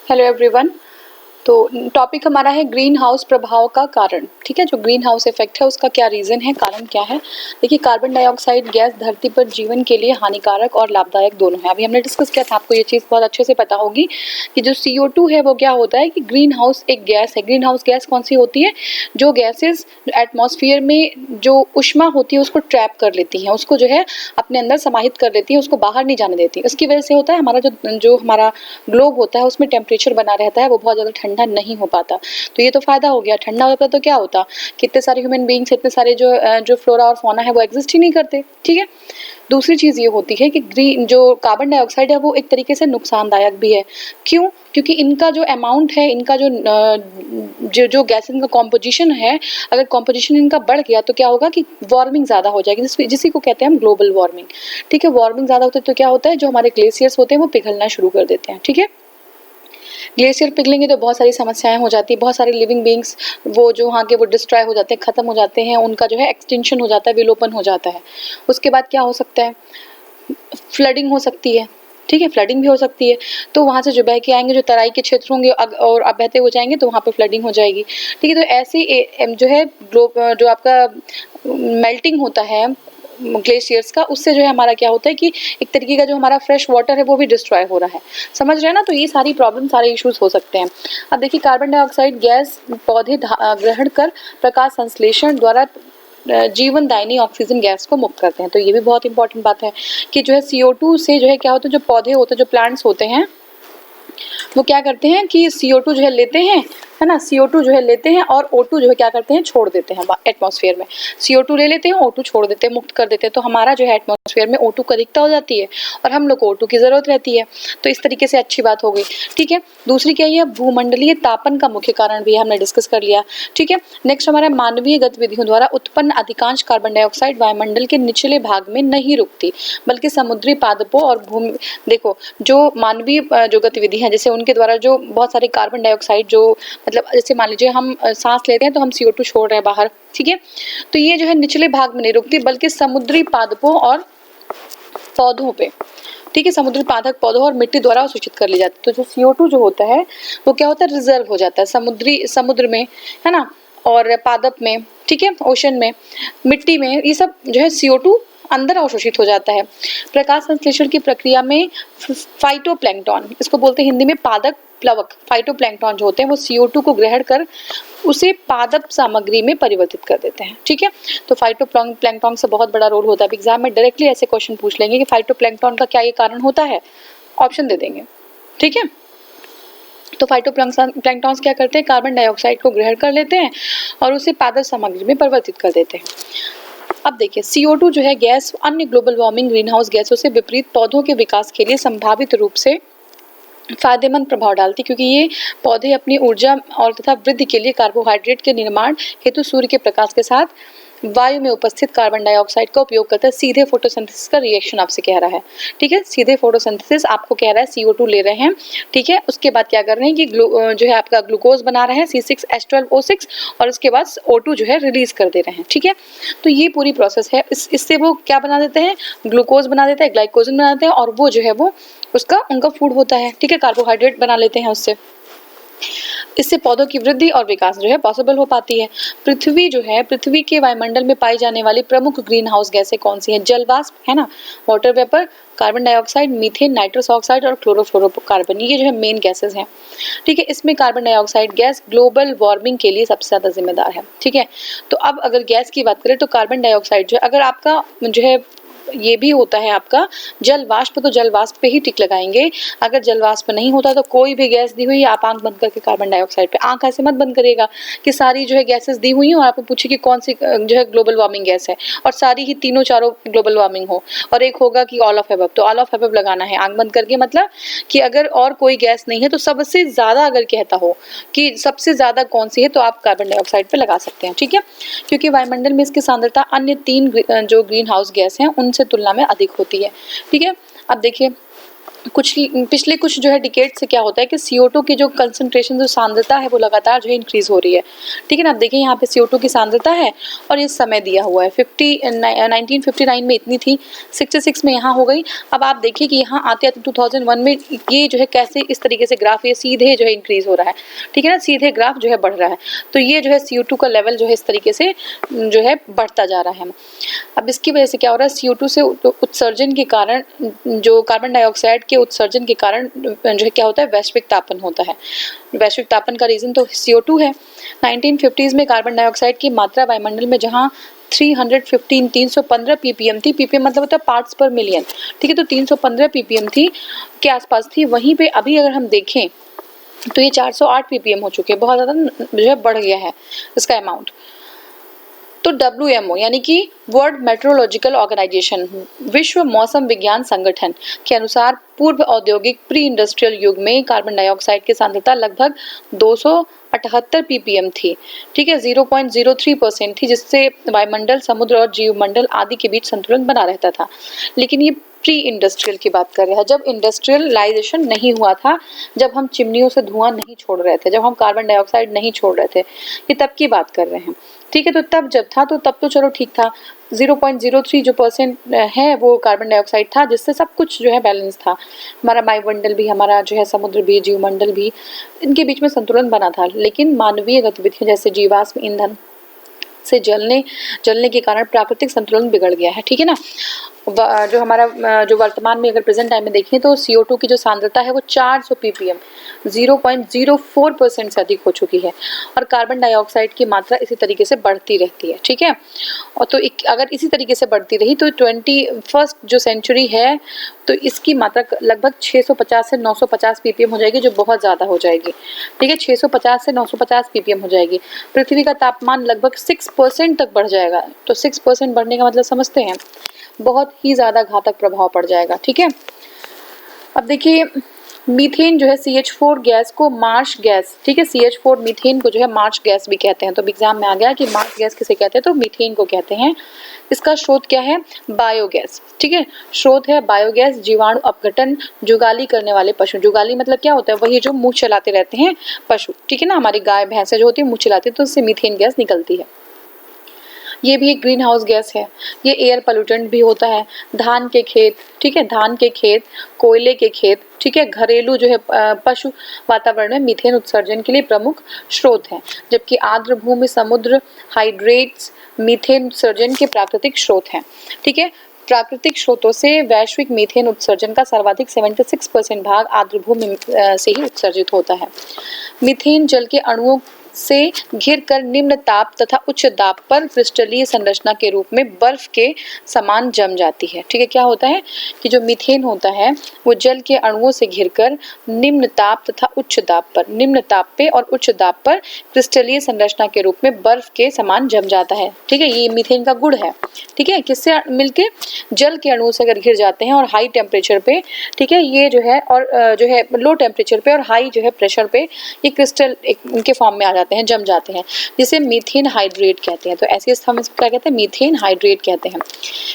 Hello everyone. तो topic हमारा है ग्रीन हाउस प्रभाव का कारण। ठीक है, जो ग्रीन हाउस इफेक्ट है उसका क्या रीज़न है, कारण क्या है। देखिए, कार्बन डाइऑक्साइड गैस धरती पर जीवन के लिए हानिकारक और लाभदायक दोनों है। अभी हमने डिस्कस किया था, आपको ये चीज़ बहुत अच्छे से पता होगी कि जो CO2 है वो क्या होता है कि ग्रीन हाउस एक गैस है। ग्रीन हाउस गैस कौन सी होती है, जो गैसेज एटमॉस्फेयर में जो ऊष्मा होती है उसको ट्रैप कर लेती हैं, उसको जो है अपने अंदर समाहित कर लेती है, उसको बाहर नहीं जाने देती। उसकी वजह से होता है हमारा जो हमारा ग्लोब होता है उसमें टेम्परेचर बना रहता है, वो बहुत ज़्यादा ठंडा नहीं हो पाता। तो ये तो फायदा हो गया। ठंडा होता तो क्या होता, कितने सारे ह्यूमन बींग्स, इतने सारे जो फ्लोरा और फौना है वो एग्जिस्ट ही नहीं करते। ठीक है। दूसरी चीज़ ये होती है कि जो कार्बन डाइऑक्साइड है वो एक तरीके से नुकसानदायक भी है। क्यों? क्योंकि इनका जो अमाउंट है, इनका जो गैसेस का कॉम्पोजिशन है, अगर कॉम्पोजिशन इनका बढ़ गया तो क्या होगा कि वार्मिंग ज़्यादा हो जाएगी, जिसी को कहते हैं हम ग्लोबल वार्मिंग। ठीक है, वार्मिंग ज़्यादा होती है तो क्या होता है, जो हमारे ग्लेशियर्स होते हैं वो पिघलना शुरू कर देते हैं। ठीक है, ग्लेशियर पिघलेंगे तो बहुत सारी समस्याएं हो जाती है, बहुत सारे लिविंग बींग्स वो जो वहाँ के वो डिस्ट्रॉय हो जाते हैं, खत्म हो जाते हैं, उनका जो है एक्सटिंक्शन हो जाता है, विलोपन हो जाता है। उसके बाद क्या हो सकता है, फ्लडिंग हो सकती है। ठीक है, फ्लडिंग भी हो सकती है। तो वहाँ से जो बह के आएंगे, जो तराई के क्षेत्र होंगे और अब बहते हो जाएंगे तो वहाँ पे फ्लडिंग हो जाएगी। ठीक है, तो ऐसे जो है जो आपका मेल्टिंग होता है ग्लेशियर्स का, उससे जो है हमारा क्या होता है कि एक तरीके का जो हमारा फ्रेश वाटर है वो भी डिस्ट्रॉय हो रहा है। समझ रहे हैं ना। तो ये सारी प्रॉब्लम, सारे इश्यूज हो सकते हैं। अब देखिए, कार्बन डाइऑक्साइड गैस पौधे ग्रहण कर प्रकाश संश्लेषण द्वारा जीवन दायिनी ऑक्सीजन गैस को मुक्त करते हैं। तो ये भी बहुत इंपॉर्टेंट बात है कि जो है CO2 से जो है क्या होता है, जो पौधे होते हैं, जो प्लांट्स होते हैं, वो क्या करते हैं कि CO2 जो है लेते हैं, है ना, CO2 जो है लेते हैं और O2 जो है क्या करते हैं, छोड़ देते हैं एटमॉस्फेयर में। CO2 ले लेते हैं, O2 छोड़ देते हैं, मुक्त कर देते हैं। तो हमारा जो है एटमॉस्फेयर में O2 की अधिकता हो जाती है और हम लोग को O2 की जरूरत रहती है। तो इस तरीके से अच्छी बात हो गई। ठीक है, दूसरी क्या है, भूमंडलीय तापन का मुख्य कारण भी हमने डिस्कस कर लिया। ठीक है, नेक्स्ट हमारा मानवीय गतिविधियों द्वारा उत्पन्न अधिकांश कार्बन डाइऑक्साइड वायुमंडल के निचले भाग में नहीं रुकती, बल्कि समुद्री पादपों और भूमि, देखो जो मानवीय जो गतिविधि है, जैसे उनके द्वारा जो बहुत सारे कार्बन डाइऑक्साइड जो मतलब जैसे मान लीजिए हम सांस लेते हैं तो हम CO2 छोड़ रहे हैं बाहर। ठीक है, तो ये जो है निचले भाग में नहीं रुकती, बल्कि समुद्री पादपों और पौधों पे, ठीक है, समुद्री पादप पौधों और मिट्टी द्वारा अवशोषित कर ली जाती है। तो जो CO2 जो होता है वो क्या होता है, रिजर्व हो जाता है समुद्र में, है ना, और पादप में, ठीक है, ओशन में, मिट्टी में, ये सब जो है CO2 अंदर अवशोषित हो जाता है। प्रकाश संश्लेषण की प्रक्रिया में फाइटोप्लैंक्टन, इसको बोलते हैं हिंदी में पादप प्लवक, फाइटोप्लैंक्टन जो होते हैं वो CO2 को ग्रहण कर उसे पादप सामग्री में परिवर्तित कर देते हैं। ठीक है, तो फाइटोप्लैंक्टन से बहुत बड़ा रोल होता है। एग्जाम में डायरेक्टली ऐसे क्वेश्चन पूछ लेंगे कि फाइटोप्लैंक्टन का क्या ये कारण होता है, ऑप्शन दे देंगे। ठीक है, तो फाइटोप्लैंक्टन्स क्या करते हैं, कार्बन डाइऑक्साइड को ग्रहण कर लेते हैं और उसे पादप सामग्री में परिवर्तित कर देते हैं। अब देखिए, CO2 जो है गैस अन्य ग्लोबल वार्मिंग ग्रीन हाउस गैसों से विपरीत पौधों के विकास के लिए संभावित रूप से फायदेमंद प्रभाव डालती, क्योंकि ये पौधे अपनी ऊर्जा और तथा वृद्धि के लिए कार्बोहाइड्रेट के निर्माण हेतु सूर्य के प्रकाश के साथ वायु में उपस्थित कार्बन डाइऑक्साइड का उपयोग करता है। सीधे फोटोसिंथेसिस का रिएक्शन आपसे कह रहा है। ठीक है, सीधे फोटोसिंथेसिस आपको कह रहा है CO2 ले रहे हैं। ठीक है, उसके बाद क्या कर रहे हैं कि जो है आपका ग्लूकोज बना रहे हैं C6H12O6 और उसके बाद O2 जो है रिलीज कर दे रहे हैं। ठीक है, तो ये पूरी प्रोसेस है। इससे वो क्या बना देते हैं, ग्लूकोज बना देते हैं, ग्लाइकोजन बना देते हैं और वो जो है वो उनका फूड होता है। ठीक है, कार्बोहाइड्रेट बना लेते हैं उससे। इससे पौधों की वृद्धि और विकास जो है पॉसिबल हो पाती है। पृथ्वी के वायुमंडल में पाई जाने वाली प्रमुख ग्रीन हाउस गैसें कौन सी हैं, जलवाष्प, है ना, water vapour, carbon dioxide, methane, nitrous oxide और क्लोरोफ्लोरोकार्बन, ये जो है मेन गैसेस हैं। ठीक है, इसमें carbon dioxide gas global warming के लिए सबसे ज्यादा जिम्मेदार है। ठीक है, तो अब अगर गैस की बात करें तो कार्बन डाइऑक्साइड जो है, अगर आपका जो है ये भी होता है आपका जल वाष्प, तो जल वाष्प पे ही टिक लगाएंगे। अगर जल वाष्प नहीं होता तो कोई भी गैस दी हुई, आप आंख बंद करके कार्बन डाइऑक्साइड पे, आंख ऐसे मत बंद करिएगा कि सारी जो है गैसेस दी हुई हैं और आपको पूछे कि कौन सी जो है ग्लोबल वार्मिंग गैस है और सारी ही तीनों चारों ग्लोबल वार्मिंग हो, और एक होगा कि ऑल ऑफ एबव, तो ऑल ऑफ एबव लगाना है आंख बंद करके। मतलब कि अगर और कोई गैस नहीं है तो सबसे ज्यादा अगर कहता हो कि सबसे ज्यादा कौन सी है तो आप कार्बन डाइऑक्साइड पे लगा सकते हैं। ठीक है, क्योंकि वायुमंडल में इसकी सांद्रता अन्य 3 जो ग्रीन हाउस गैस हैं उनसे तुलना में अधिक होती है। ठीक है, अब देखिए कुछ पिछले कुछ जो है डिकेड से क्या होता है कि CO2 की जो कंसंट्रेशन, जो सांद्रता है, वो लगातार जो है इंक्रीज हो रही है। ठीक है ना, आप देखिए यहाँ पे CO2 की सांद्रता है और ये समय दिया हुआ है 1959 में इतनी थी, 66 में यहाँ हो गई। अब आप देखिए कि यहाँ आते आते 2001 में ये जो है कैसे इस तरीके से ग्राफ ये सीधे जो है इंक्रीज हो रहा है। ठीक है ना, सीधे ग्राफ जो है बढ़ रहा है। तो ये जो है CO2 का लेवल जो है इस तरीके से जो है बढ़ता जा रहा है। अब इसकी वजह से क्या हो रहा है, CO2 से उत्सर्जन के कारण, जो कार्बन डाइऑक्साइड के उत्सर्जन के कारण जो है क्या होता है, वैश्विक तापन होता है। वैश्विक तापन का रीजन तो CO2 है। 1950s में कार्बन डाइऑक्साइड की मात्रा वायुमंडल में जहां 315 ppm थी, ppm मतलब होता है पार्ट्स पर मिलियन। ठीक है, तो 315 ppm थी के आसपास थी। वहीं पे अभी अगर हम देखें तो ये 408 ppm हो चुके हैं। बहुत ज्यादा जो है बढ़ गया है इसका अमाउंट। तो WMO यानी कि वर्ल्ड मेट्रोलॉजिकल ऑर्गेनाइजेशन, विश्व मौसम विज्ञान संगठन के अनुसार पूर्व औद्योगिक प्री इंडस्ट्रियल युग में कार्बन डाइऑक्साइड की सांद्रता लगभग 278 ppm थी। ठीक है, 0.03% थी, जिससे वायुमंडल, समुद्र और जीवमंडल आदि के बीच संतुलन बना रहता था। लेकिन ये प्री इंडस्ट्रियल की बात कर रहे हैं, जब इंडस्ट्रियलाइजेशन नहीं हुआ था, जब हम चिमनियों से धुआं नहीं छोड़ रहे थे, जब हम कार्बन डाइऑक्साइड नहीं छोड़ रहे थे, ये तब की बात कर रहे हैं। ठीक है, तो तब जब था तो तब तो चलो ठीक था, 0.03 जो परसेंट है वो कार्बन डाइऑक्साइड था, जिससे सब कुछ जो है बैलेंस था। हमारा वायुमंडल भी, हमारा जो है समुद्र भी, जीवमंडल भी, इनके बीच में संतुलन बना था। लेकिन मानवीय गतिविधियों जैसे जीवाश्म ईंधन से जलने के कारण प्राकृतिक संतुलन बिगड़ गया है। ठीक है ना, जो हमारा जो वर्तमान में अगर प्रेजेंट टाइम में देखें तो CO2 की जो सांद्रता है वो 400 ppm 0.04% से अधिक हो चुकी है और कार्बन डाइऑक्साइड की मात्रा इसी तरीके से बढ़ती रहती है। ठीक है, और तो अगर इसी तरीके से बढ़ती रही तो 21st जो सेंचुरी है तो इसकी मात्रा लगभग 650 से 950 ppm हो जाएगी, जो बहुत ज़्यादा हो जाएगी। ठीक है, 650 से 950 ppm हो जाएगी। पृथ्वी का तापमान लगभग 6% तक बढ़ जाएगा। तो 6% बढ़ने का मतलब समझते हैं, बहुत ही ज़्यादा घातक प्रभाव पड़ जाएगा। ठीक है, अब देखिए मीथेन जो है CH4 गैस को मार्श गैस, ठीक है, CH4 मीथेन को जो है मार्श गैस भी कहते हैं। तो एग्जाम में आ गया कि मार्श गैस किसे कहते हैं, तो मीथेन को कहते हैं। इसका स्रोत क्या है, बायोगैस। ठीक है, स्रोत है बायोगैस, जीवाणु अपघटन, जुगाली करने वाले पशु। जुगाली मतलब क्या होता है, वही जो मुंह चलाते रहते हैं पशु। ठीक है ना, हमारी गाय भैंसें जो होती है मुंह चलाती है, तो उससे मीथेन गैस निकलती है। ये भी एक ग्रीन हाउस गैस है। ये एयर पोल्यूटेंट भी होता है। धान के खेत, ठीक है, धान के खेत, कोयले के खेत, ठीक है, घरेलू जो है पशु वातावरण में मीथेन उत्सर्जन के लिए प्रमुख स्रोत हैं। जबकि आर्द्र भूमि, समुद्र, हाइड्रेट्स मीथेन उत्सर्जन के प्राकृतिक स्रोत हैं। ठीक है, प्राकृतिक स्रोतों से वैश्विक मीथेन उत्सर्जन का सर्वाधिक 76% भाग आर्द्र भूमि से ही उत्सर्जित होता है। मीथेन जल के अणुओं से घिरकर निम्न ताप तथा उच्च दाब पर क्रिस्टलीय संरचना के रूप में बर्फ के समान जम जाती है। ठीक है, क्या होता है कि जो मीथेन होता है वो जल के अणुओं से घिरकर निम्न ताप तथा उच्च दाब पर, निम्न ताप पे और उच्च दाब पर क्रिस्टलीय संरचना के रूप में बर्फ के समान जम जाता है। ठीक है, ये मीथेन का गुण है। ठीक है, किससे मिलके, जल के अणुओं से अगर घिर जाते हैं और हाई टेम्परेचर पे, ठीक है, ये जो है और जो है लो टेम्परेचर पे और हाई जो है प्रेशर पे ये क्रिस्टल इनके फॉर्म में आ जाते हैं, जम जाते हैं, जिसे मीथेन हाइड्रेट कहते हैं। तो ऐसे हम इसको क्या कहते हैं, मीथेन हाइड्रेट कहते हैं।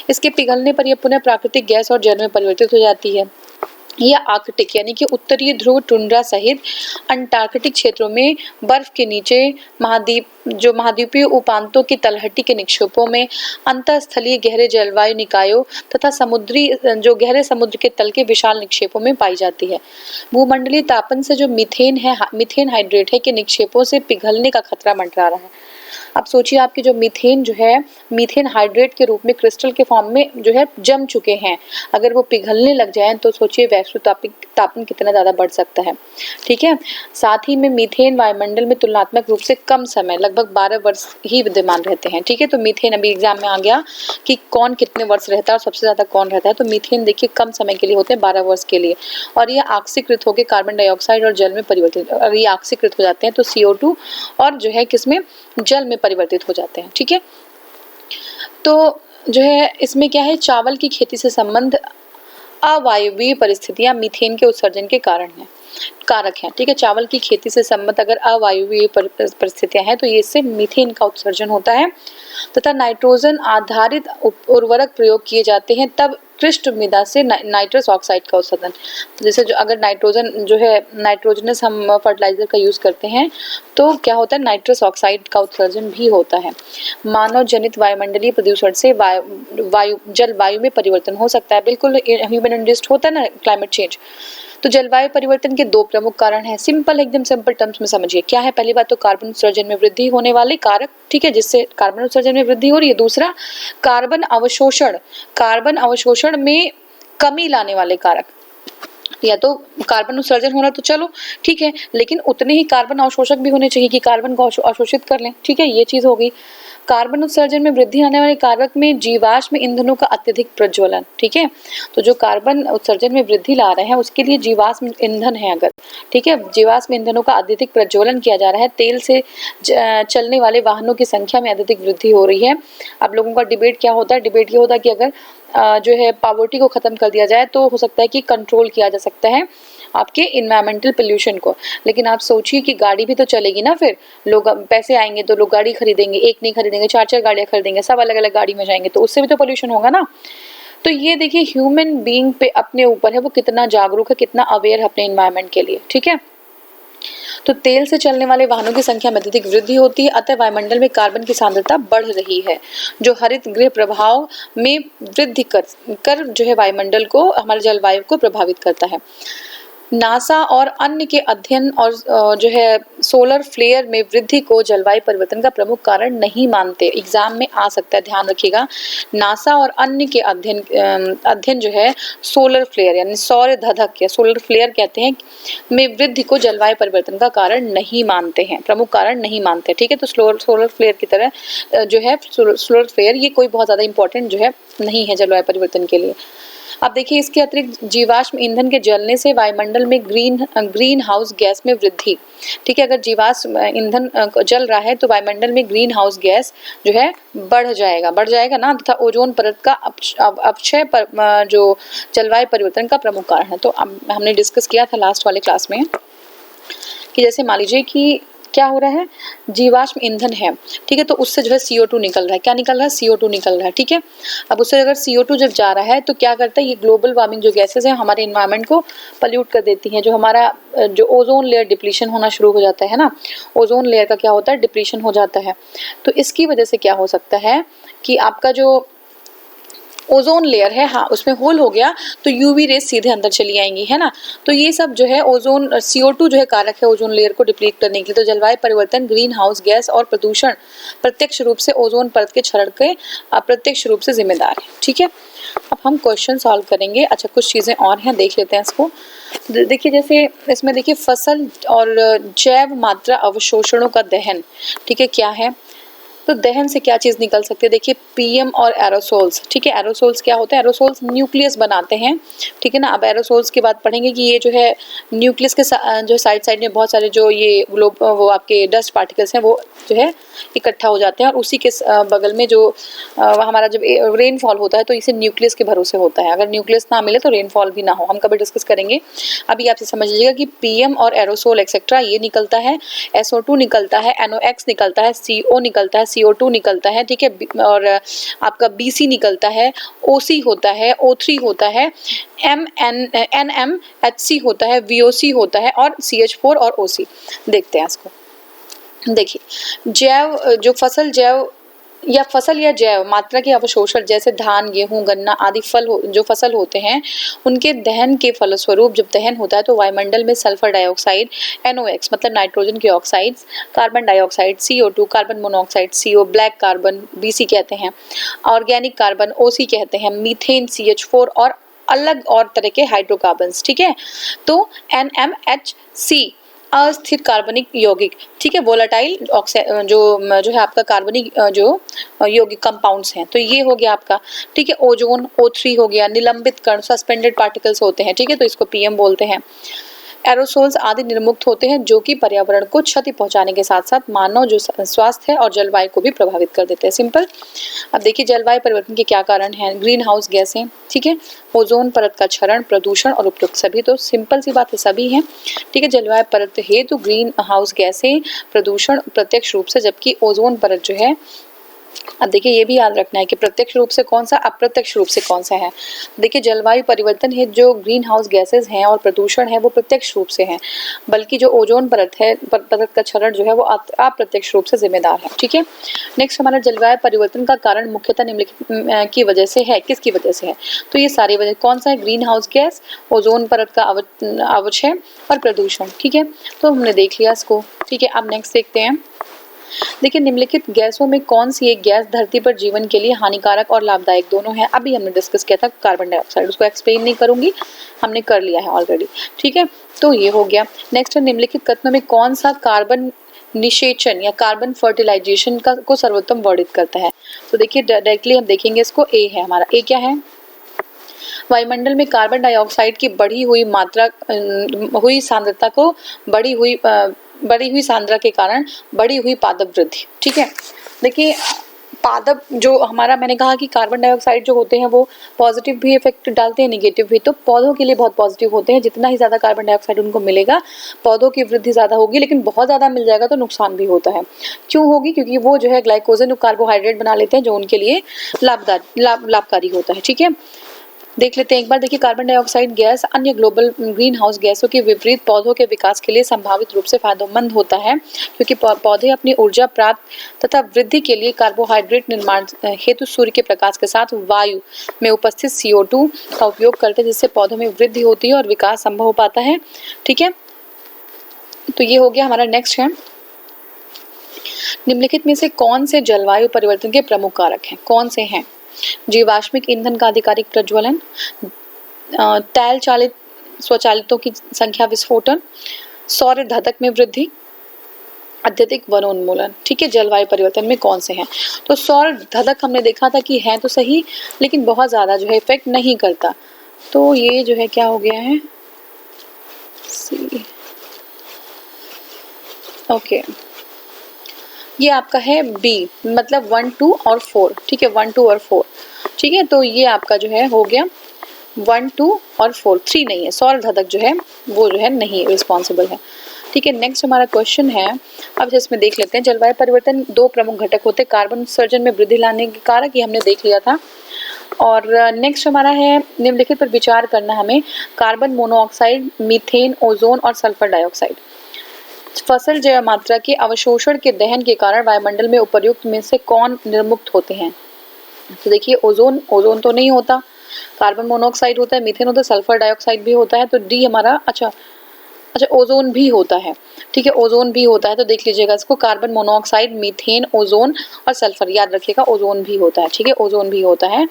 इसके पिघलने पर यह पुनः प्राकृतिक गैस और जल में परिवर्तित हो जाती है। यह आर्कटिक यानी कि उत्तरीय ध्रुव टुंड्रा सहित अंटार्कटिक क्षेत्रों में बर्फ के नीचे महाद्वीपीय उपांतों की तलहटी के निक्षेपों में, अंतःस्थलीय गहरे जलवायु निकायों तथा समुद्री जो गहरे समुद्र के तल के विशाल निक्षेपों में पाई जाती है। भूमंडलीय तापन से जो मीथेन है, मीथेन हाइड्रेट है के निक्षेपों से पिघलने का खतरा मंडरा रहा है। अब सोचिए आपकी जो मीथेन जो है, मीथेन हाइड्रेट के रूप में क्रिस्टल के फॉर्म में जो है जम चुके हैं, अगर वो पिघलने लग जाएं तो सोचिए वैश्विक तापन कितना ज़्यादा बढ़ सकता है। ठीक है, साथ ही में मीथेन वायुमंडल में तुलनात्मक रूप से कम समय, लगभग 12 वर्ष ही विद्यमान रहते हैं। ठीक है, तो मीथेन अभी एग्जाम में आ गया कि कौन कितने वर्ष रहता है और सबसे ज़्यादा कौन रहता है। तो मीथेन देखिए कम समय के लिए होते हैं, 12 वर्ष के लिए, और ये ऑक्सीकृत होकर कार्बन डाइऑक्साइड और जल में परिवर्तित, और ये ऑक्सीकृत हो जाते हैं तो CO2 और जो है किसमें, जल में परिवर्तित हो जाते हैं। ठीक है, तो जो है इसमें क्या है, चावल की खेती से संबंध अवायवीय परिस्थितियां मीथेन के उत्सर्जन के कारण है। कारक हैं, ठीक है। चावल की खेती से संबंधित अगर अवायवीय परिस्थितियां हैं तो ये इससे मीथेन का उत्सर्जन होता है तथा नाइट्रोजन आधारित उर्वरक प्रयोग किए जाते हैं तब कृष्ण मृदा से नाइट्रस ऑक्साइड का उत्सर्जन। जैसे जो अगर नाइट्रोजन जो है नाइट्रोजनस हम फर्टिलाइजर का यूज करते हैं तो क्या होता है, नाइट्रस ऑक्साइड का उत्सर्जन भी होता है। मानव जनित वायुमंडलीय प्रदूषण से जलवायु में परिवर्तन हो सकता है। बिल्कुल ह्यूमन इंड्यूस्ड होता है ना क्लाइमेट चेंज। तो जलवायु परिवर्तन के दो प्रमुख कारण हैं। सिंपल, एकदम सिंपल टर्म्स में समझिए क्या है। पहली बात तो कार्बन उत्सर्जन में वृद्धि होने वाले कारक, ठीक है, जिससे कार्बन उत्सर्जन में वृद्धि हो रही है। दूसरा कार्बन अवशोषण में कमी लाने वाले कारक। या तो कार्बन उत्सर्जन होना तो चलो ठीक है, लेकिन उतने ही कार्बन अवशोषक भी होने चाहिए कि कार्बन को अवशोषित कर लें, ठीक है, ये चीज हो गई। कार्बन उत्सर्जन में वृद्धि आने वाले कारक में जीवाश्म ईंधनों का अत्यधिक प्रज्वलन, ठीक है। तो जो कार्बन उत्सर्जन में वृद्धि ला रहे हैं उसके लिए जीवाश्म ईंधन है अगर, ठीक है, जीवाश्म ईंधनों का अत्यधिक प्रज्वलन किया जा रहा है। तेल से चलने वाले वाहनों की संख्या में अत्यधिक वृद्धि हो रही है। अब लोगों का डिबेट क्या होता है, डिबेट ये होता है कि अगर जो है पॉवर्टी को खत्म कर दिया जाए तो हो सकता है कि कंट्रोल किया जा सकता है आपके इन्वायरमेंटल पोल्यूशन को। लेकिन आप सोचिए कि गाड़ी भी तो चलेगी ना, फिर लोग पैसे आएंगे तो लोग गाड़ी खरीदेंगे, एक नहीं खरीदेंगे, चार चार गाड़ियां खरीदेंगे, सब अलग अलग गाड़ी में जाएंगे, तो उससे भी तो पोल्यूशन होगा ना। तो ये देखिए ह्यूमन बीइंग पे अपने ऊपर है वो कितना जागरूक है, कितना अवेयर है अपने इन्वायरमेंट के लिए, ठीक है। तो तेल से चलने वाले वाहनों की संख्या में अत्यधिक वृद्धि होती है, अतः वायुमंडल में कार्बन की सांद्रता बढ़ रही है, जो हरित गृह प्रभाव में वृद्धि कर जो है वायुमंडल को, हमारे जलवायु को प्रभावित करता है। नासा और अन्य के अध्ययन और जो है सोलर फ्लेयर में वृद्धि को जलवायु परिवर्तन का प्रमुख कारण नहीं मानते। एग्जाम में आ सकता है, ध्यान रखिएगा। नासा और अन्य के अध्ययन जो है सोलर फ्लेयर यानी सौर धधक या सोलर फ्लेयर कहते हैं में वृद्धि को जलवायु परिवर्तन का कारण नहीं मानते हैं, प्रमुख कारण नहीं मानते, ठीक है। तो सोलर फ्लेयर की तरह जो है सोलर फ्लेयर ये कोई बहुत ज्यादा इंपॉर्टेंट जो है नहीं है जलवायु परिवर्तन के लिए। अब देखिए इसके अतिरिक्त जीवाश्म ईंधन के जलने से वायुमंडल में ग्रीन हाउस गैस में वृद्धि, ठीक है। अगर जीवाश्म ईंधन जल रहा है तो वायुमंडल में ग्रीन हाउस गैस जो है बढ़ जाएगा ना, तथा ओजोन परत का अपक्षय जो जलवायु परिवर्तन का प्रमुख कारण है। तो हमने डिस्कस किया था लास्ट वाले क्लास में कि जैसे मान लीजिए कि क्या हो रहा है, जीवाश्म ईंधन है, ठीक है, तो उससे जो है CO2 निकल रहा है। क्या निकल रहा है? CO2 निकल रहा है, ठीक है। अब उससे अगर CO2 जब जा रहा है तो क्या करता है, ये ग्लोबल वार्मिंग जो गैसेस है हमारे इन्वायरमेंट को पल्यूट कर देती हैं। जो हमारा जो ओजोन लेयर डिप्लीशन होना शुरू हो जाता है ना, ओजोन लेयर का क्या होता है, डिप्लीशन हो जाता है। तो इसकी वजह से क्या हो सकता है कि आपका जो ओजोन लेयर है, हाँ, उसमें होल हो गया तो यूवी रेस सीधे अंदर चली आएंगी, है ना। तो ये सब जो है ओजोन CO2 जो है कारक है ओजोन लेयर को डिप्लीट करने के लिए। तो जलवायु परिवर्तन, ग्रीन हाउस गैस और प्रदूषण प्रत्यक्ष रूप से ओजोन परत के क्षरण के अप्रत्यक्ष रूप से जिम्मेदार है, ठीक है। अब हम क्वेश्चन सॉल्व करेंगे। अच्छा, कुछ चीजें और हैं, देख लेते हैं इसको। देखिए जैसे इसमें देखिए फसल और जैव मात्रा अवशोषणों का दहन, ठीक है, क्या है। तो दहन से क्या चीज निकल सकती है, देखिए PM और एरोसोल्स, ठीक है। एरोसोल्स क्या होते हैं, एरोसोल्स न्यूक्लियस बनाते हैं, ठीक है ना। अब एरोसोल्स के बाद पढ़ेंगे कि ये जो है न्यूक्लियस के जो साइड में बहुत सारे जो ये वो आपके डस्ट पार्टिकल्स हैं वो जो है इकट्ठा हो जाते हैं और उसी के बगल में जो हमारा जब रेनफॉल होता है तो इसे न्यूक्लियस के भरोसे होता है। अगर न्यूक्लियस ना मिले तो रेनफॉल भी ना हो, हम कभी डिस्कस करेंगे। अभी आपसे समझ लीजिएगा कि PM और एरोसोल एक्सेट्रा ये निकलता है, SO2 निकलता है, NOx निकलता है, CO निकलता है, CO2 निकलता है, ठीक है, और आपका BC निकलता है, OC होता है, O3 होता है, NMHC होता है, VOC होता है और CH4 और OC। देखते हैं इसको। देखिए जैव जो फसल या जैव मात्रा के अवशोषण जैसे धान, गेहूं, गन्ना आदि जो फसल होते हैं उनके दहन के फलस्वरूप जब दहन होता है तो वायुमंडल में सल्फर डाइऑक्साइड NOx मतलब नाइट्रोजन के oxides, carbon dioxide CO2, carbon monoxide CO, black carbon BC कहते हैं, ऑर्गेनिक कार्बन OC कहते हैं, मीथेन CH4 और अलग और तरह के हाइड्रोकार्बन्स, ठीक है। तो NMHC अस्थिर कार्बनिक यौगिक, ठीक है, वोलेटाइल जो है आपका कार्बनिक जो यौगिक कंपाउंड्स हैं। तो ये हो गया आपका, ठीक है। ओजोन O3 हो गया, निलंबित कण सस्पेंडेड पार्टिकल्स होते हैं, ठीक है, तो इसको PM बोलते हैं। एरोसोल्स आदि निर्मुक्त होते हैं जो कि पर्यावरण को क्षति पहुंचाने के साथ साथ मानव जो स्वास्थ्य है और जलवायु को भी प्रभावित कर देते हैं। सिंपल। अब देखिए जलवायु परिवर्तन के क्या कारण हैं। ग्रीन हाउस गैसें, ठीक है, ओजोन परत का क्षरण, प्रदूषण और उपयुक्त सभी, तो सिंपल सी बात है सभी हैं, ठीक है। जलवायु परत हेतु ग्रीन हाउस गैसें प्रदूषण प्रत्यक्ष रूप से, जबकि ओजोन परत जो है, अब देखिए ये भी याद रखना है कि प्रत्यक्ष रूप से कौन सा, अप्रत्यक्ष रूप से कौन सा है। देखिए जलवायु परिवर्तन है जो ग्रीन हाउस गैसेज हैं और प्रदूषण है वो प्रत्यक्ष रूप से हैं, बल्कि जो ओजोन परत है, परत का क्षरण जो है वो अप्रत्यक्ष रूप से जिम्मेदार है, ठीक है। नेक्स्ट हमारा जलवायु परिवर्तन का कारण मुख्यतः निम्नलिखित की वजह से है। किसकी वजह से है? तो ये सारी वजह कौन सा है? ग्रीन हाउस गैस, ओजोन परत का अवक्षय और प्रदूषण, ठीक है। तो हमने देख लिया इसको, ठीक है। अब नेक्स्ट देखते हैं। देखिए निम्नलिखित गैसों में कौन सी एक गैस धरती पर जीवन के लिए हानिकारक और लाभदायक दोनों है? अभी हमने डिस्कस किया था कार्बन डाइऑक्साइड, उसको एक्सप्लेन नहीं करूंगी, हमने कर लिया है ऑलरेडी, ठीक है। तो ये हो गया। नेक्स्ट निम्नलिखित कथनों में कौन सा कार्बन निषेचन या कार्बन फर्टिलाइजेशन का को सर्वोत्तम वर्णित करता है? तो देखिए डायरेक्टली हम देखेंगे इसको, ए है हमारा। ए क्या है? वायुमंडल में कार्बन डाइऑक्साइड की बढ़ी हुई सांद्रता को बढ़ी हुई सांद्रता के कारण बढ़ी हुई पादप वृद्धि, ठीक है। देखिए पादप जो हमारा, मैंने कहा कि कार्बन डाइऑक्साइड जो होते हैं वो पॉजिटिव भी इफेक्ट डालते हैं, नेगेटिव भी। तो पौधों के लिए बहुत पॉजिटिव होते हैं, जितना ही ज़्यादा कार्बन डाइऑक्साइड उनको मिलेगा पौधों की वृद्धि ज़्यादा होगी, लेकिन बहुत ज़्यादा मिल जाएगा तो नुकसान भी होता है। क्यों होगी? क्योंकि वो जो है ग्लाइकोजन कार्बोहाइड्रेट बना लेते हैं जो उनके लिए लाभकारी होता है, ठीक है। देख लेते हैं एक बार। देखिए कार्बन डाइऑक्साइड गैस अन्य ग्लोबल ग्रीन हाउस गैसों के विपरीत पौधों के विकास के लिए संभावित रूप से फायदेमंद होता है, क्योंकि पौधे अपनी ऊर्जा प्राप्त तथा वृद्धि के लिए कार्बोहाइड्रेट निर्माण हेतु सूर्य के प्रकाश के साथ वायु में उपस्थित CO2 का उपयोग करते हैं, जिससे पौधों में वृद्धि होती है और विकास संभव हो पाता है, ठीक है। तो ये हो गया हमारा। नेक्स्ट है, निम्नलिखित में से कौन से जलवायु परिवर्तन के प्रमुख कारक हैं? कौन से हैं? जीवाश्मिक ईंधन का आधिकारिक प्रज्वलन, तैल चालित स्वचालितों की संख्या विस्फोटन, सौर धधक में वृद्धि, अत्यधिक वनोन्मूलन, ठीक है। जलवायु परिवर्तन में कौन से हैं? तो सौर धधक हमने देखा था कि है तो सही, लेकिन बहुत ज्यादा जो है इफेक्ट नहीं करता। तो ये जो है क्या हो गया है, ओके, ये आपका है बी, मतलब 1, 2 और 4, ठीक है। 1, 2 और 4, ठीक है। तो ये आपका जो है हो गया 1, 2 और 4, 3 नहीं है। सौर धधक जो है वो जो है नहीं रिस्पॉन्सिबल है, ठीक है। नेक्स्ट हमारा क्वेश्चन है, अब इसमें देख लेते हैं। जलवायु परिवर्तन दो प्रमुख घटक होते हैं, कार्बन उत्सर्जन में वृद्धि लाने के कारक, ये हमने देख लिया था। और नेक्स्ट हमारा है, निम्नलिखित पर विचार करना हमें, कार्बन मोनोऑक्साइड, मीथेन, ओजोन और सल्फर डाइऑक्साइड फसल जैव मात्रा के अवशोषण के दहन के कारण वायुमंडल में उपर्युक्त में से कौन निर्मुक्त होते हैं? तो देखिए ओजोन तो नहीं होता, कार्बन मोनोऑक्साइड होता है, मीथेन होता है, सल्फर डाइऑक्साइड भी होता है। तो डी हमारा, अच्छा ओजोन भी होता है, ठीक है। ओजोन भी होता है, तो देख लीजिएगा इसको, कार्बन मोनोऑक्साइड, मीथेन, ओजोन और सल्फर, याद रखिएगा ओजोन भी होता है, ठीक है। ओजोन भी होता है,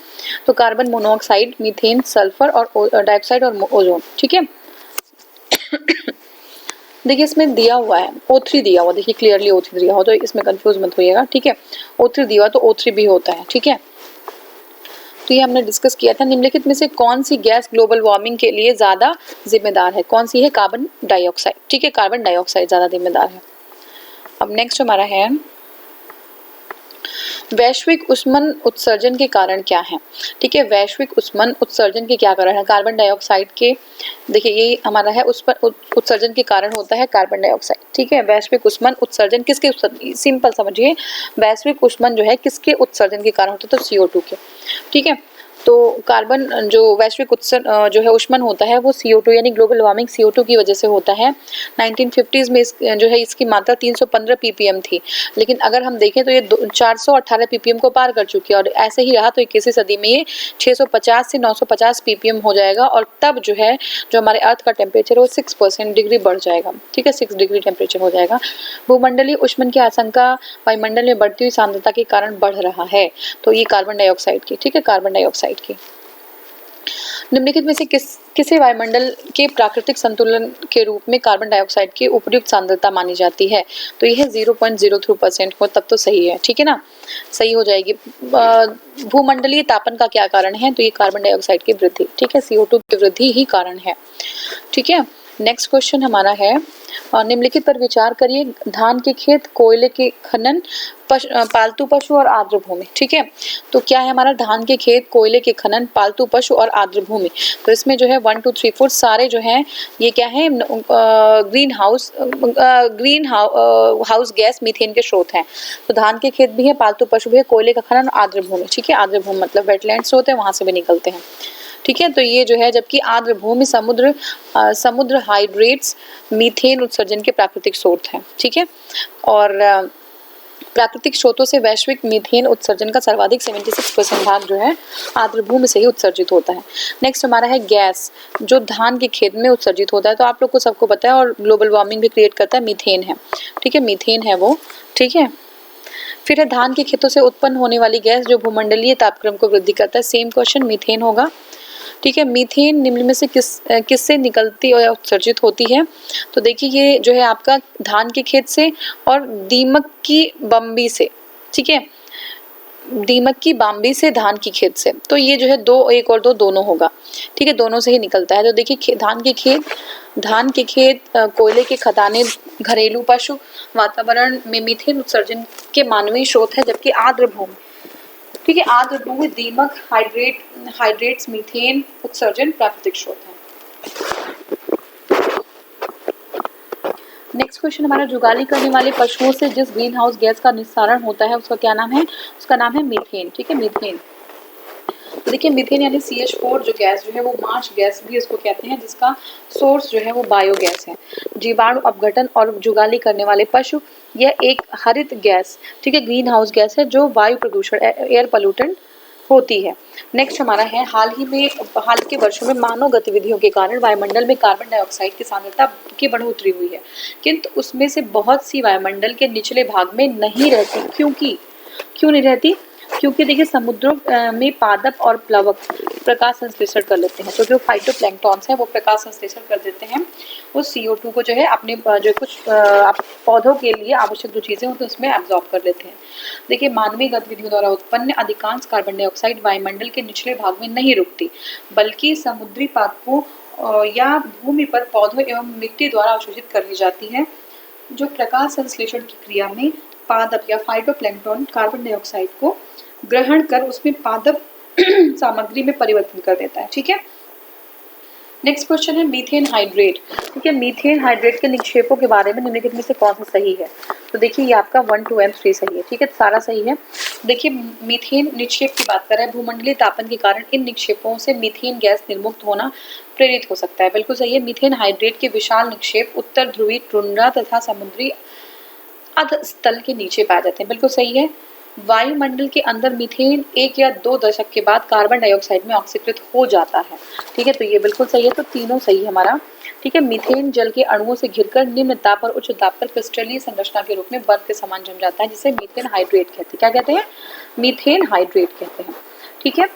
तो कार्बन मोनोऑक्साइड, मीथेन, सल्फर और डाइऑक्साइड और ओजोन, ठीक है। देखिए इसमें दिया हुआ है O3 दिया हुआ, देखिए क्लियरली O3 दिया हुआ, तो इसमें कंफ्यूज मत होइएगा, ठीक है। O3 दिया हुआ तो O3 भी होता है, ठीक है। तो ये हमने डिस्कस किया था। निम्नलिखित में से कौन सी गैस ग्लोबल वार्मिंग के लिए ज्यादा जिम्मेदार है? कौन सी है? कार्बन डाइऑक्साइड, ठीक है। कार्बन डाइऑक्साइड ज्यादा जिम्मेदार है। अब नेक्स्ट हमारा है, वैश्विक उष्मन उत्सर्जन के कारण क्या है? ठीक है, वैश्विक उष्मन उत्सर्जन के क्या कारण है? कार्बन डाइऑक्साइड के, देखिए ये हमारा है, उस पर उत्सर्जन के कारण होता है कार्बन डाइऑक्साइड, ठीक है। वैश्विक उष्मन उत्सर्जन किसके, सिंपल समझिए, वैश्विक उष्मन जो है किसके उत्सर्जन के कारण होता है? तो CO2 के, ठीक है। तो कार्बन जो वैश्विक जो है उष्मन होता है वो CO2 यानी ग्लोबल वार्मिंग CO2 की वजह से होता है। 1950s में जो है इसकी मात्रा 315 ppm थी, लेकिन अगर हम देखें तो ये 418 ppm को पार कर चुकी है, और ऐसे ही रहा तो 21वीं सदी में ये 650 से 950 ppm हो जाएगा, और तब जो है जो हमारे अर्थ का टेम्परेचर वो 6% डिग्री बढ़ जाएगा, ठीक है, 6 डिग्री टेम्परेचर हो जाएगा। भूमंडलीय उष्मन की आशंका वायुमंडल में बढ़ती हुई सांद्रता के कारण बढ़ रहा है, तो ये कार्बन डाइऑक्साइड की, ठीक है, कार्बन डाइऑक्साइड की। निम्नलिखित में से किसे वायुमंडल के प्राकृतिक संतुलन के रूप में कार्बन डाइऑक्साइड की उपयुक्त सांद्रता मानी जाती है? तो यह 0.03% हो, तब तो सही है, ठीक है ना, सही हो जाएगी। भूमंडलीय तापन का क्या कारण है? तो ये कार्बन डाइऑक्साइड की वृद्धि, ठीक है, CO2 की वृद्धि ही कारण है, ठीक है। नेक्स्ट क्वेश्चन हमारा है निम्नलिखित पर विचार करिए, धान के खेत, कोयले के खनन, पालतू पशु और आर्द्र भूमि। ठीक है, तो क्या है हमारा, धान के खेत, कोयले के खनन, पालतू पशु और आर्द्र भूमि। तो इसमें जो है 1 2 3 4 सारे जो हैं ये क्या है, ग्रीन हाउस गैस मीथेन के स्रोत हैं। तो धान के खेत भी है, पालतू पशु भी है, कोयले का खनन, आर्द्र भूमि। ठीक है, आर्द्र भूमि मतलब वेटलैंड्स होते हैं, वहां से भी निकलते हैं। ठीक है, तो ये जो है, जबकि आर्द्र भूमि समुद्र हाइड्रेट्स मीथेन उत्सर्जन के प्राकृतिक स्रोत हैं। ठीक है, और प्राकृतिक स्रोतों से वैश्विक मीथेन उत्सर्जन का सर्वाधिक 76% भाग जो है आर्द्र भूमि से ही उत्सर्जित होता है। नेक्स्ट हमारा है गैस जो धान के खेत में उत्सर्जित होता है। तो आप लोग को सबको पता है, और ग्लोबल वार्मिंग भी क्रिएट करता है, मीथेन है। ठीक है, मीथेन है वो। ठीक है, फिर है धान के खेतों से उत्पन्न होने वाली गैस जो भूमंडलीय तापक्रम को वृद्धि करता है। सेम क्वेश्चन, मीथेन होगा। ठीक है, मीथेन निम्न में से किससे निकलती और उत्सर्जित होती है। तो देखिए ये जो है आपका धान के खेत से और दीमक की बम्बी से। ठीक है, दीमक की बाम्बी से, धान की खेत से। तो ये जो है 2 1 और 2 दोनों होगा। ठीक है, दोनों से ही निकलता है। तो देखिए धान के खेत, कोयले के खदानें, घरेलू पशु, वातावरण में मीथेन उत्सर्जन के मानवीय स्रोत है। जबकि आर्द्र भूमि, ठीक है, आर्द्र भूमि दीमक, हाइड्रेट्स, मीथेन उत्सर्जन प्राकृतिक स्रोत है। नेक्स्ट क्वेश्चन हमारा, जुगाली करने वाले पशुओं से जिस ग्रीन हाउस गैस का निस्सारण होता है उसका क्या नाम है। उसका नाम है मीथेन। ठीक है, मीथेन। तो देखिए मीथेन यानी CH4 जो गैस जो है वो मार्च गैस भी इसको कहते हैं, जिसका सोर्स जो है वो बायोगैस है। जीवाणु अपघटन और जुगाली करने वाले पशु, यह एक हरित गैस, ठीक है, ग्रीन हाउस गैस है जो वायु प्रदूषण, एयर पोल्यूटेंट होती है। नेक्स्ट हमारा है, हाल के वर्षों में मानव गतिविधियों के कारण वायुमंडल में कार्बन डाइऑक्साइड की सांद्रता की बढ़ोतरी हुई है, किंतु उसमें से बहुत सी वायुमंडल के निचले भाग में नहीं रहती। क्यों नहीं रहती? क्योंकि देखिए समुद्रों में पादप और प्लवक प्रकाश संश्लेषण कर लेते हैं। तो जो फाइटोप्लैंक्टन्स हैं वो प्रकाश संश्लेषण कर देते हैं, वो CO2 को जो है अपने जो कुछ पौधों के लिए आवश्यक जो चीज़ें होती हैं उसमें एब्जॉर्ब कर लेते हैं। देखिए मानवीय गतिविधियों द्वारा उत्पन्न अधिकांश कार्बन डाइऑक्साइड वायुमंडल के निचले भाग में नहीं रुकती, बल्कि समुद्री पादपों या भूमि पर पौधों एवं मिट्टी द्वारा अवशोषित कर ली जाती है। जो प्रकाश संश्लेषण की क्रिया में पादप या फाइटोप्लैंक्टन कार्बन डाइऑक्साइड को ग्रहण कर उसमें पादप सामग्री में परिवर्तन कर देता है। ठीक है, नेक्स्ट क्वेश्चन है मीथेन हाइड्रेट। ठीक है, मीथेन हाइड्रेट के निक्षेपों के बारे में निम्नलिखित में से कौन सा सही है। तो देखिए ये आपका 1 2 and 3 सही है। ठीक है, सारा सही है। देखिए मीथेन निक्षेप की बात कर रहे हैं, भूमंडलीय तापन के कारण इन निक्षेपों से मीथेन गैस निर्मुक्त होना प्रेरित हो सकता है। बिल्कुल सही है। मीथेन हाइड्रेट के विशाल निक्षेप उत्तर ध्रुवीय टुंड्रा तथा समुद्री अधस्तल के नीचे पाए जाते हैं। बिल्कुल सही है। वायुमंडल के अंदर मीथेन 1 या 2 दशक के बाद कार्बन डाइऑक्साइड में ऑक्सीकृत हो जाता है। ठीक है, तो ये बिल्कुल सही है। तो तीनों सही है हमारा। ठीक है, मीथेन जल के अणुओं से घिरकर निम्न ताप और उच्च ताप पर क्रिस्टलीय संरचना के रूप में बर्फ के समान जम जाता है, जिसे मीथेन हाइड्रेट कहते हैं। क्या कहते हैं? मीथेन हाइड्रेट कहते हैं। ठीक है,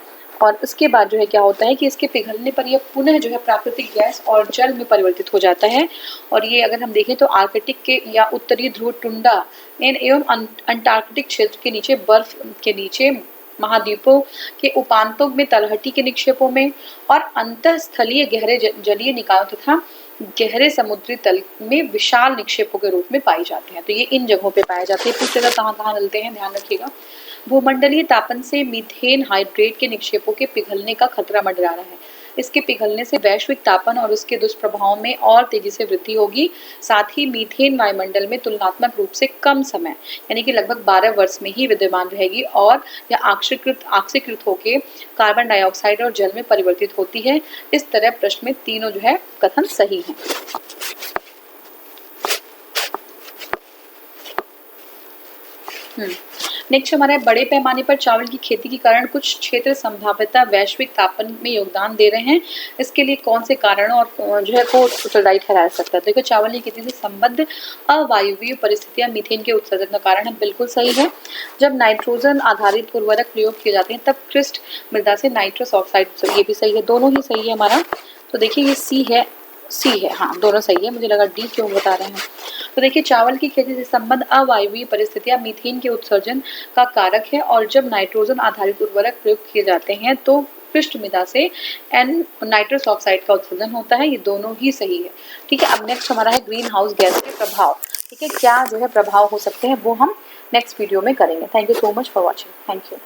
और इसके बाद जो है क्या होता है कि इसके पिघलने पर यह पुनः जो है प्राकृतिक गैस और जल में परिवर्तित हो जाता है। और ये अगर हम देखें तो आर्कटिक के या उत्तरी ध्रुव टुंड्रा एवं अंटार्कटिक क्षेत्र के नीचे, बर्फ के नीचे, महाद्वीपों के उपांतों में, तलहटी के निक्षेपों में और अंतःस्थलीय गहरे जलीय निकायों तथा गहरे समुद्री तल में विशाल निक्षेपों के रूप में पाई जाते हैं। तो ये इन जगहों पे पाए जाते हैं। पूछ लेगा कहाँ मिलते हैं, ध्यान रखिएगा। भूमंडलीय तापन से मीथेन हाइड्रेट के निक्षेपों के पिघलने का खतरा मंडरा रहा है। इसके पिघलने से वैश्विक तापन और उसके दुष्प्रभावों में और तेजी से वृद्धि होगी। साथ ही मीथेन वायुमंडल में तुलनात्मक रूप से कम समय यानी कि लगभग 12 वर्ष में ही विद्यमान रहेगी और यह ऑक्सीकृत होकर कार्बन डाइऑक्साइड और जल में परिवर्तित होती है। इस तरह प्रश्न में तीनों जो है कथन सही है। नेक्स्ट हमारा बड़े पैमाने पर चावल की खेती के कारण कुछ क्षेत्र संभाव्यतः वैश्विक तापन में योगदान दे रहे हैं। इसके लिए कौन से कारण और जो है को उत्तरदायी ठहरा सकता है। देखो चावल की खेती से संबद्ध अवायवीय परिस्थितियां मीथेन के उत्सर्जन का कारण है। बिल्कुल सही है। जब नाइट्रोजन आधारित उर्वरक प्रयोग किए जाते हैं तब कृष्ण मृदा से नाइट्रस ऑक्साइड, ये भी सही है। दोनों ही सही है हमारा। तो देखिए ये सी है, हाँ दोनों सही है। मुझे लगा डी क्यों बता रहे हैं। तो देखिए चावल की खेती से संबंध अवायवीय परिस्थितियां मीथेन के उत्सर्जन का कारक है और जब नाइट्रोजन आधारित उर्वरक प्रयोग किए जाते हैं तो पृष्ठ मृदा से एन नाइट्रस ऑक्साइड का उत्सर्जन होता है। ये दोनों ही सही है। ठीक है, अब नेक्स्ट हमारा है ग्रीन हाउस गैस के प्रभाव। ठीक है, क्या जो है प्रभाव हो सकते हैं वो हम नेक्स्ट वीडियो में करेंगे। Thank you so much for watching. Thank you.